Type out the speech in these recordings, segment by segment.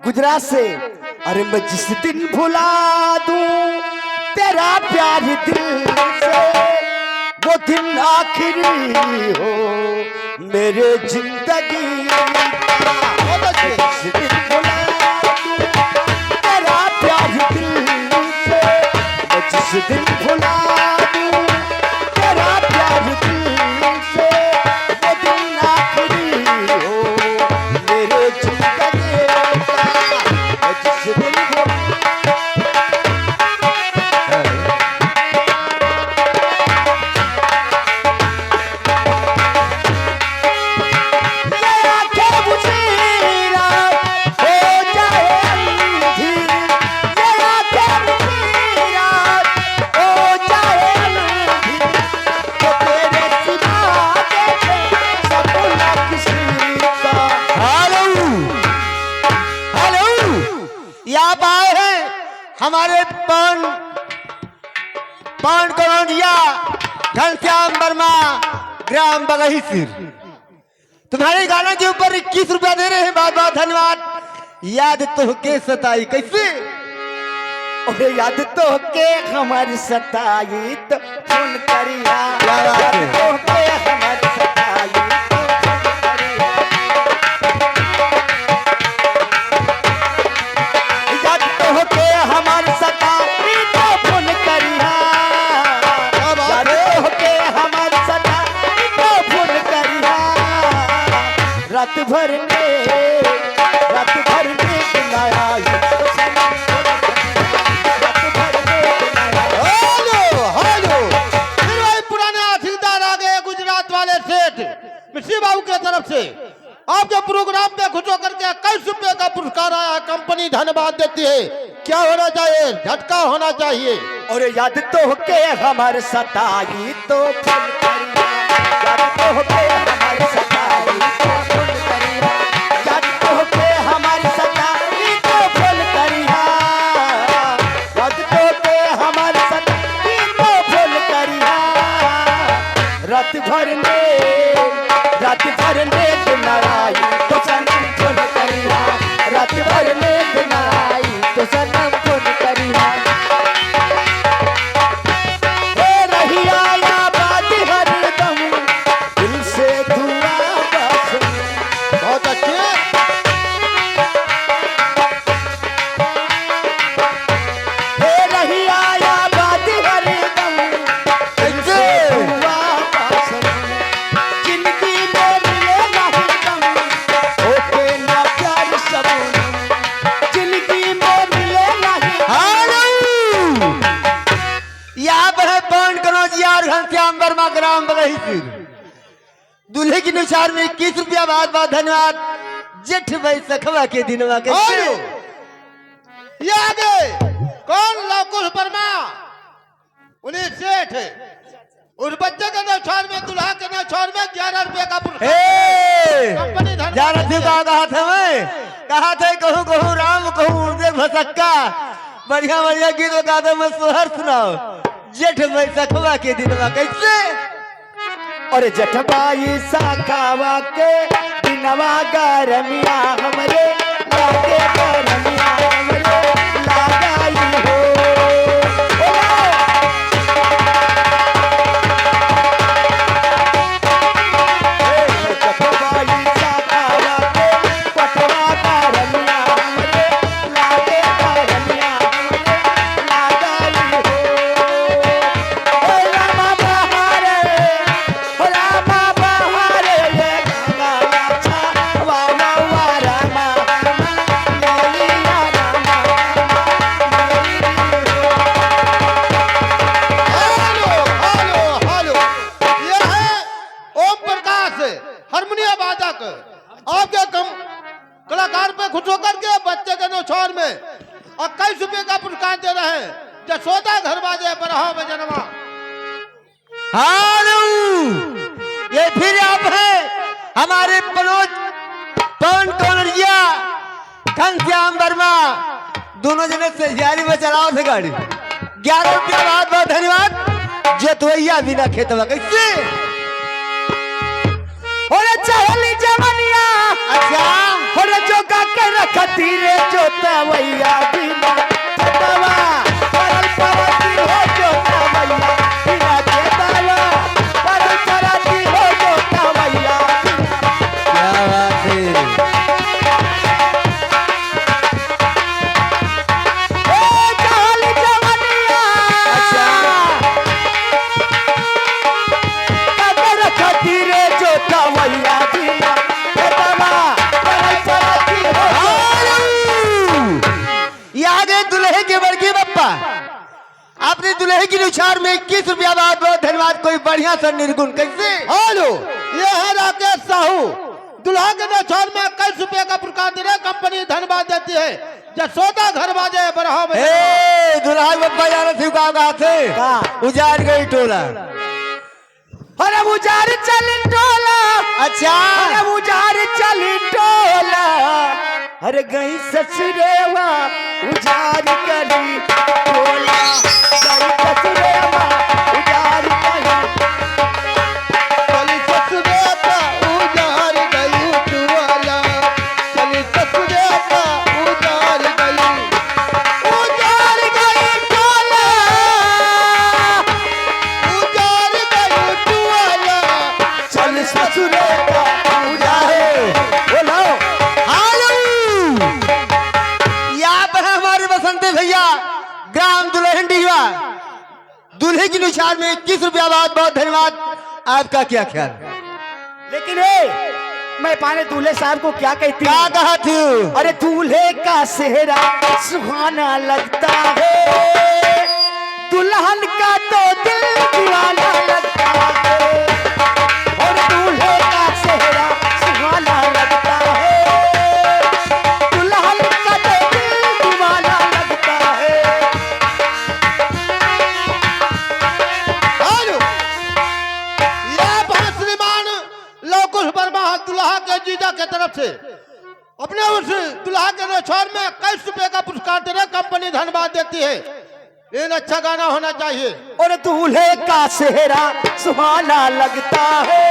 गुजरात से। अरे मैं जिस दिन भुला दूं तेरा प्यार दिल से, वो दिन आखिरी हो मेरे जिंदगी का। जिस दिन भुला दूं तेरा प्यार दिल से, मैं जिस दिन भुला दूं तेरा प्यार दिल से, वो दिन आखिरी हो मेरे जिंदगी का। जिस दिन हमारे पवन करोड़िया घनश्याम वर्मा ग्राम बगहीसिर तुम्हारे गाना के ऊपर 21 रुपया दे रहे हैं। बहुत बहुत धन्यवाद। याद तो के सताई कैसे? अरे याद तो के हमारी सताई तो फोन करिया, याद तो के हमारी सताई रात भर बुलाया। पुराने आशीर्वाद आ गए गुजरात वाले सेठ मिश्री बाबू के तरफ से आपके प्रोग्राम में खुश होकर के 21 रुपए का पुरस्कार आया। कंपनी धन्यवाद देती है। क्या होना चाहिए? झटका होना चाहिए। और याद तो के हमारे सताई तो फूल करिया, याद तो के हमारे सताई तो फूल करिया, याद तो के हमारे सताई तो फूल करिया, याद तो के हमारे सताई तो फूल करिया। रात भर ने दुनाई तो सनम फूल करिया, रात भर ने दुनाई तो सनम फूल करिया। बहुत अच्छे। घनश्याम वर्मा ग्राम बगहीसिर दूल्हे की निशार में 21 रुपया। बहुत बहुत धन्यवाद। जेठ बैसखवा के दिनवा के ये आगे कौन लवकुश वर्मा उन्हें सेठ है। उस बच्चे के न्यौछावर में दूल्हा के न्यौछावर में 11 रुपए का पुरस्कार। कहा थे कहूँ राम कहूँ देव भसक्का। बढ़िया बढ़िया गीत गा दो। मैं सोहर सुनाओ। जेठ बैसखवा के दिनवा कैसे? और जेठबाई साखावा के दिनवा गरमिया हमरे लागे गरमिया हमरे लगाई हो। जेठबाई साखावा के पटवा गरमिया हमरे लागे गरमिया हमरे लगाई हो। आपके कलाकार पे खुश होकर के बच्चे के न्यौछावर में 21 रुपए का पुरस्कार दे रहे हैं। जसोदा घर बाजे पर हो बजनवा। ये फिर आप हैं हमारे पवन कौनरिया घनश्याम वर्मा दोनों जने से जारी में चलाओ थे गाड़ी। 11 रुपया। बहुत बहुत धन्यवाद। जेतवैया बिना खेतवा कैसे? चहली जवनिया अच्छा हो रे जोगा के रखती रे जो अपने दुल्हे के बड़के बप्पा अपने दुल्हे की नुछार में 21 रुपया बहुत बहुत धन्यवाद। कोई बढ़िया सा निर्गुण कैसे? हेलो, ये है राकेश साहू। दुल्हा के नुछार में 21 रुपये का पुरस्कार दे रहे कंपनी धन्यवाद देती है। जसोदा घर बाजे बरहा में ए दुल्हा बप्पा जाना थी कहा थे उजाड़ गई टोला। अरे उजाड़ चली टोला, अच्छा अरे उजाड़ चली टोला, अरे गई ससुरेवा उजाड़ करी टोला, गई ससुरेवा उजाड़ करी। चली ससुरेवा उजाड़ गई टोला, चली ससुरेवा उजाड़ गई, उजाड़ गई टोला, उजाड़ गई टोला, चल ससुरेवा उजाड़। बोलो यहाँ पर है हमारे बसंते भैया ग्राम दुल्हन डीवा। दूल्हे की निशान में 21 रुपया बहुत बहुत धन्यवाद। आपका क्या ख्याल? लेकिन मैं पाने दूल्हे साहब को क्या कहती क्या हूँ? कहा थी? अरे दूल्हे का सेहरा सुहाना लगता है, दुल्हन का तो दिल दीवाना लगता है। और दूल्हे का सेहरा सुहाना लगता है, दुल्हन का तो दिल दीवाना लगता है। हेलो, ये बहुत श्रीमान लौकुश वर्मा दुल्हा के जीजा के तरफ से अपने उस दुल्हा के नुछार में 21 रुपये का पुरस्कार दे रहे कंपनी धन्यवाद देती है। लेकिन अच्छा गाना होना चाहिए। और दूल्हे का सेहरा सुहाना लगता है,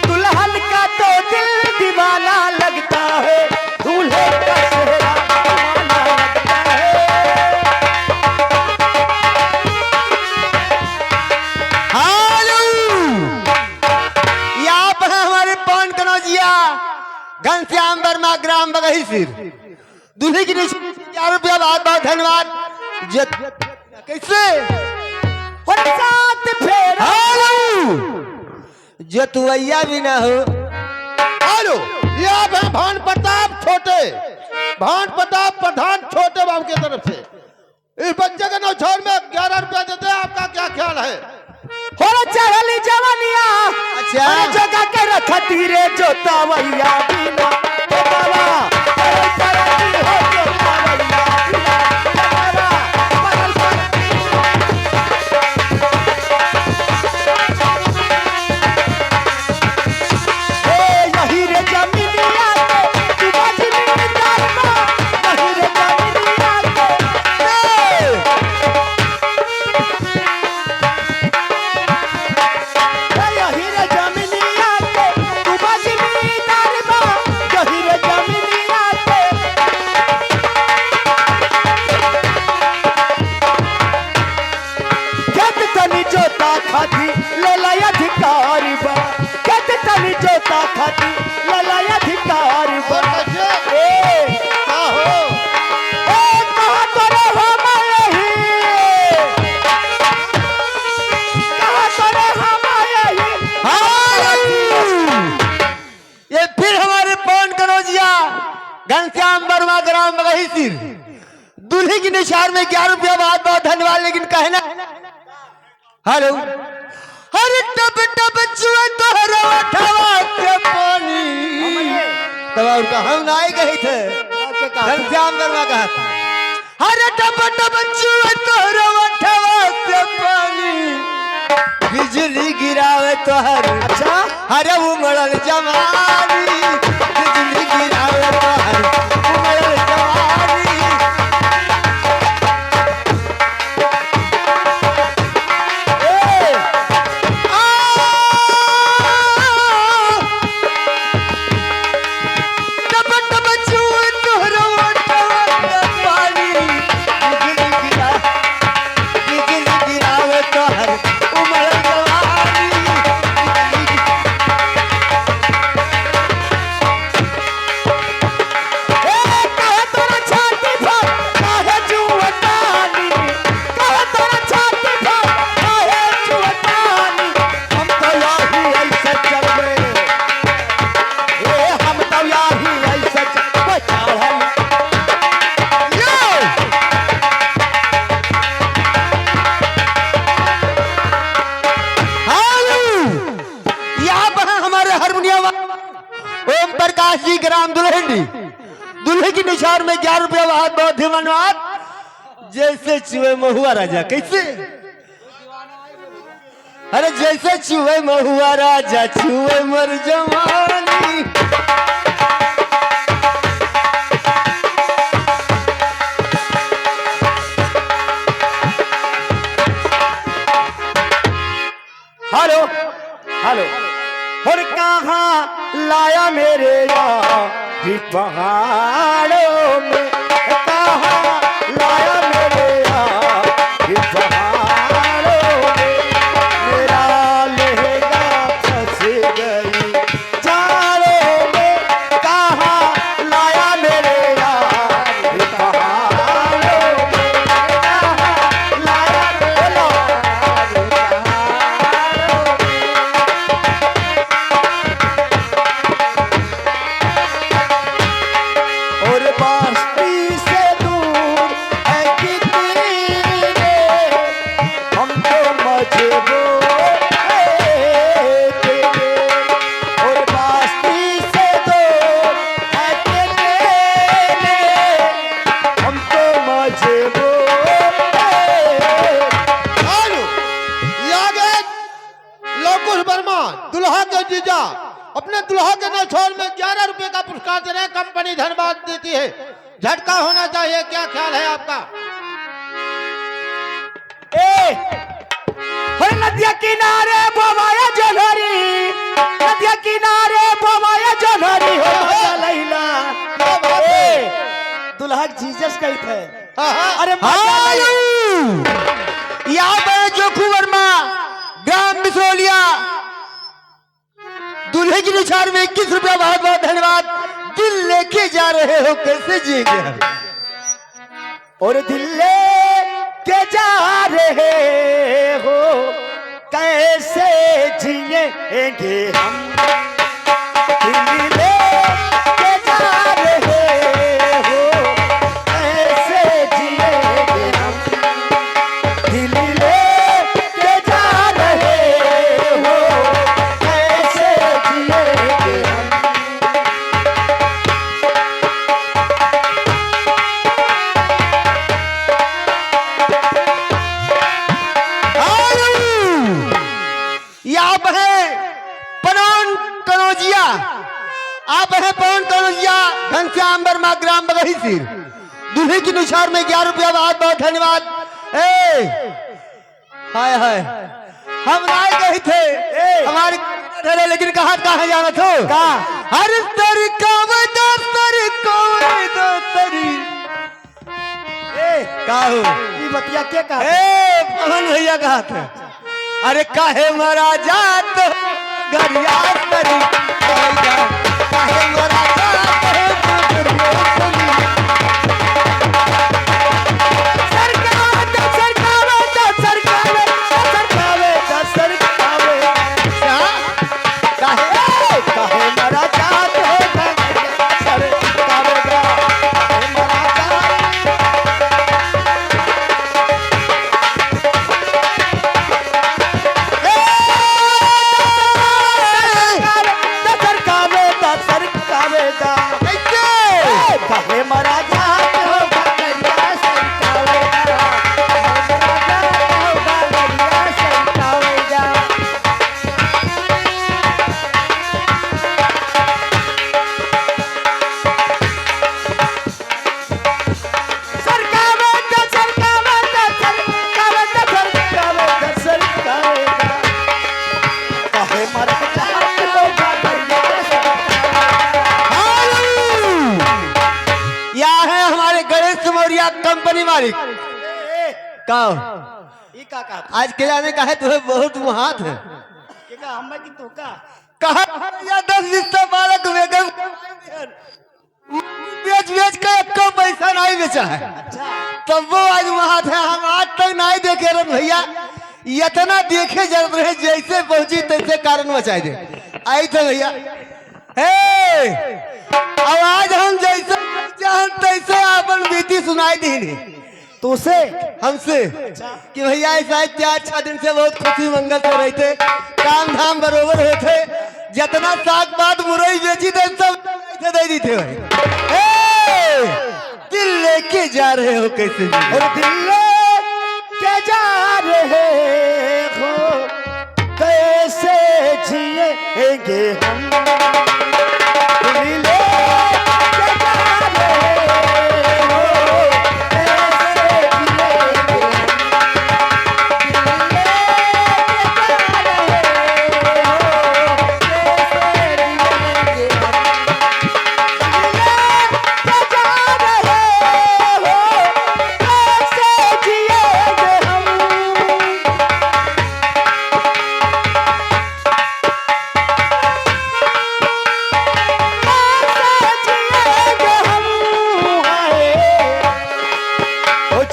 दुल्हन का तो दिल दीवाना लगता है। दूल्हे का सेहरा सुहाना लगता है। हेलो, यहाँ पर है हमारे पवन कनौजिया घनश्याम वर्मा ग्राम बगही। दूल्हे की निशान 4 रुपया बहुत बहुत धन्यवाद। कैसे? और साथ फेर हेलो, जतुवैया भी ना हो। हेलो, ये आप हैं भान प्रताप छोटे, भान प्रताप प्रधान छोटे बाबू की तरफ से इस बच्चे के नुछार में 11 रुपया देते हैं। आपका क्या ख्याल है? और चढ़ली जवानिया, अच्छा। अरे जगह के रखती रे जोतावैया बिना जोतावा, अरे सरती हो जोतावैया बिना जोतावा, बदल सरती हो। ए यही रे जमीनिया के तू बजनी दारमा, यही रे जमीनिया के यही रे जमीनिया के तू बजनी दारमा, यही रे जमीनिया के। खेत तनी जोता खाती ललाई अधिकारी बा, खेत तनी जोता खाती ललाई अधिकारी बा। और कैसे? ए क्या हो? कहाँ तोरे हो मायही, कहाँ तोरे हो मायही। ये फिर हमारे पवन कनौजिया घनश्याम वर्मा ग्राम बगही। दूल्हे की निशान में 11 रुपया बहुत बहुत धन्यवाद। लेकिन कहना हेलो, हर टब टब चुए तोहरा उठावा के पानी। तब और का हम ना गए थे घनश्याम वर्मा कहा था, हर टब टब चुए तोहरा उठावा के पानी, बिजली गिरावे तोहर अच्छा हरे उमड़ल जवानी, बिजली गिरावे तोहर उमड़ल जवानी। टब टब चुए तोहरा उठावा के पानी, बिजली गिरावे तोहर उमड़ल जवानी। थी दूल्हे की निशान में 11 रुपया बहुत बहुत धन्यवाद। जैसे चुहे महुआ राजा, कैसे? अरे जैसे चुहे महुआ राजा चुहे मर जवानी। हेलो हेलो, और कहाँ लाया मेरे यार पहाड़ों में, कहाँ लाया मेरे यार पहाड़ों में, मेरा लहंगा फंस गई चारों में, कहाँ लाया मेरे यार पहाड़ों में, कहाँ लाया मेरे यार पहाड़ों में। और बस्ती से दूर है कितनी रे, हमको मजबूर है तेरे। और बस्ती से दूर है कितनी रे, हमको मजबूर है। और ये आगे लवकुश वर्मा दुल्हा के जीजा अपने दुल्हा के नछोड़ में 11 रुपए का पुरस्कार दे रहे हैं। कंपनी धन्यवाद देती है। झटका होना चाहिए, क्या ख्याल है आपका? नदिया किनारे बोवाया जोलरी, नदिया किनारे बोवाया जोलरी हो लैला। दुल्हा जीसस कही थे। अरे यहाँ पे जोखू वर्मा ग्राम बिसरोलिया दूल्हे की निशान में 21 रुपया बहुत बहुत धन्यवाद। दिल लेके जा रहे हो, कैसे जिएंगे हम? और दिल लेके जा रहे हो, कैसे जिएंगे हम? दिल लेके जा रहे हो, कैसे जिएंगे हम? दिल लेके जा रहे हो, कैसे जिएंगे हम? यहाँ पर है पवन कनौजिया, आप है पवन कनौजिया घनश्याम वर्मा ग्राम बगही सिर दूल्हे की निशान में 11 रुपया बहुत बहुत धन्यवाद। हाय हाय, हम आए गए थे हमारे ठहरे, लेकिन कहाँ कहाँ जाना था? कहाँ? हर तरी काहू ये बतिया क्या कहा? पवन भैया कहा था। अरे काहे मरा जात गरिया तरी काहे मरा कंपनी मालिक का आज के जाने का है तुम्हें बहुत मुहात है। कहा 10-20 बालक बेगम बेच बेच के एक पैसा नहीं बेचा है, तब वो आज मुहात है। हम आज तक नहीं देखे रहे भैया, इतना देखे जरूरत रहे, जैसे पहुंची तैसे कारण बचाए दे आई थे भैया। अब आज हम जैसे तैसे अपन बीती सुनाई दी, तो से हमसे कि भैया ऐसा इतना अच्छा दिन से बहुत खुशी मंगल से रहे थे, काम धाम बरोबर हुए थे, जितना साग बात मुरई बेची थे सब दे दी थे भाई। ए, दिल लेके जा रहे हो कैसे जी? और दिल के जा रहे हो कैसे जिएंगे हम, दिल लेके जा रहे हो कैसे जिएंगे हम,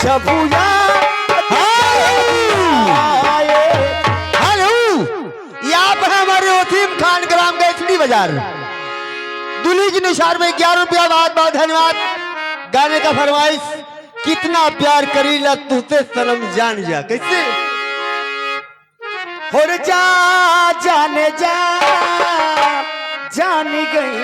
छबुया हेलो, यहाँ पर हमारे वसीम खान ग्राम का एचडी बाजार दुली की निशार में 11 रुपया। बहुत बहुत धन्यवाद। गाने का फरमाइश कितना प्यार करीला तुझसे सनम जान जा कैसे। और जा जाने जा जान गई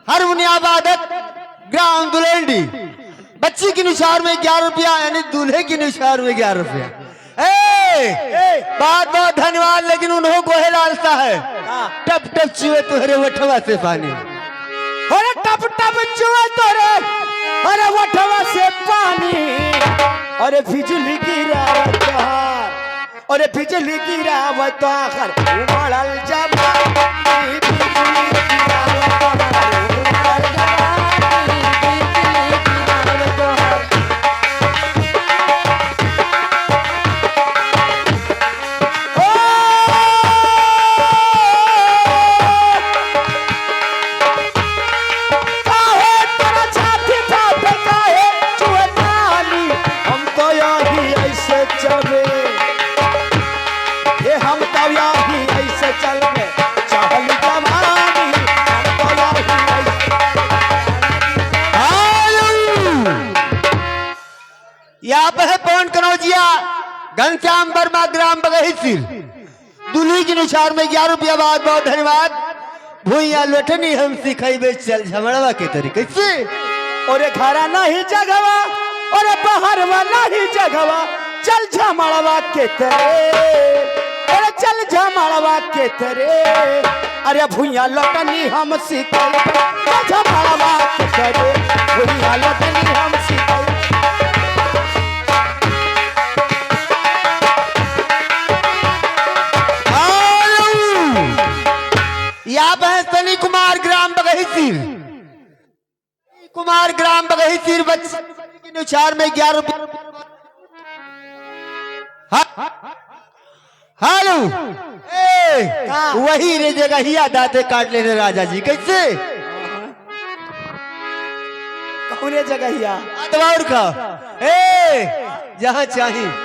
हारमोनिया वादक ग्राम दुलेंडी, बच्ची की निशार में 11 रुपया, यानी दूल्हे की निशार में 11 रुपया। बहुत बहुत धन्यवाद। लेकिन उन्हों को लालसा है, टप टप चुए तुहरे वठवा से पानी, अरे टप टप चुए तोरे अरे वठवा से पानी, अरे बिजली गिरावत तोहार, अरे बिजली गिरावत तोहार उमड़ल जवानी, बिजली गिरावत तोहार उमड़ल जवानी, बिजली गिरावत तोहार। काहे तोरा छाती फाटे काहे चुए पानी, हम तो यही ऐसे चले, ये हम तो यही ऐसे चलबे चाहल जवानी, हम तो यही यहाँ पे है पवन कनौजिया घनश्याम वर्मा ग्राम बगहीसिर, दूल्हे की निशार में 11 रुपया। बहुत बहुत धन्यवाद। भूया लोटनी हम सिखाइबे चल झमड़वा के तरीके से। और घरा नहीं जगवा और बाहर नहीं जगवा, चल झमड़वा के तरे, और चल झमड़वा के तरे, अरे भूया लटनी हम सिखाई झमड़वा के तरे, भूया लटनी हम सिखाई। यहाँ पे है सनी कुमार ग्राम बगहीसिर, कुमार ग्राम बगहीसिर, बच्ची की निशार में 11 रुपया। हेलो, वही रे जगह ही दाते काट ले रहे राजा जी कैसे। कौन जगह का जहाँ चाहिए